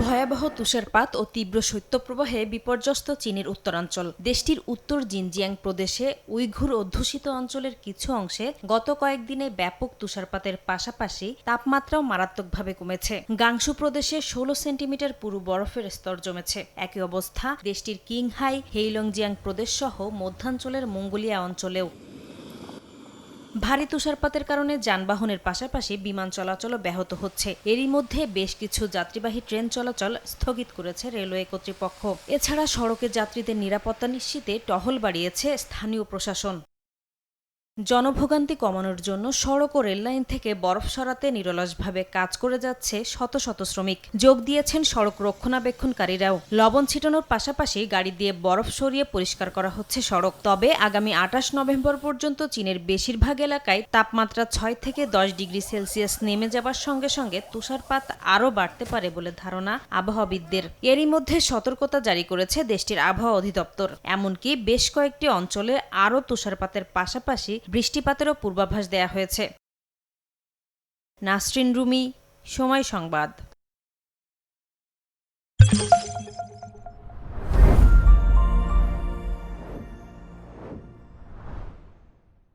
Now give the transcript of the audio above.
ভয়াবহ তুষারপাত ও তীব্র শৈত্যপ্রবাহে বিপর্যস্ত চীনের উত্তরাঞ্চল। দেশটির উত্তর জিনজিয়াং প্রদেশে উইঘুর অধ্যুষিত অঞ্চলের কিছু অংশে গত কয়েকদিনে ব্যাপক তুষারপাতের পাশাপাশি তাপমাত্রাও মারাত্মকভাবে কমেছে। গাংশু প্রদেশে ১৬ সেন্টিমিটার পুরু বরফের স্তর জমেছে। একই অবস্থা দেশটির কিংহাই, হেইলংজিয়াং প্রদেশ সহ মধ্যাঞ্চলের মঙ্গোলিয়া অঞ্চলেও। ভারী তুষারপাতের কারণে যানবাহনের পাশাপাশি বিমান চলাচলও ব্যাহত হচ্ছে। এরই মধ্যে বেশ কিছু যাত্রীবাহী ট্রেন চলাচল স্থগিত করেছে রেলওয়ে কর্তৃপক্ষ। এছাড়া সড়কে যাত্রীদের নিরাপত্তা নিশ্চিতে টহল বাড়িয়েছে স্থানীয় প্রশাসন। জনভোগান্তি কমানোর জন্য সড়ক ও রেললাইন থেকে বরফ সরাতে নিরলসভাবে কাজ করে যাচ্ছে শত শত শ্রমিক। যোগ দিয়েছেন সড়ক রক্ষণাবেক্ষণকারীরাও। লবণ ছিটানোর পাশাপাশি গাড়ি দিয়ে বরফ সরিয়ে পরিষ্কার করা হচ্ছে সড়ক। তবে আগামী ২৮ নভেম্বর পর্যন্ত চীনের বেশিরভাগ এলাকায় তাপমাত্রা ৬ থেকে ১০ ডিগ্রি সেলসিয়াস নেমে যাবার সঙ্গে সঙ্গে তুষারপাত আরও বাড়তে পারে বলে ধারণা আবহাওয়াবিদদের। এরই মধ্যে সতর্কতা জারি করেছে দেশটির আবহাওয়া অধিদপ্তর। এমনকি বেশ কয়েকটি অঞ্চলে আরও তুষারপাতের পাশাপাশি বৃষ্টিপাতেরও পূর্বাভাস দেয়া হয়েছে। নাসরিন রুমি, সময় সংবাদ।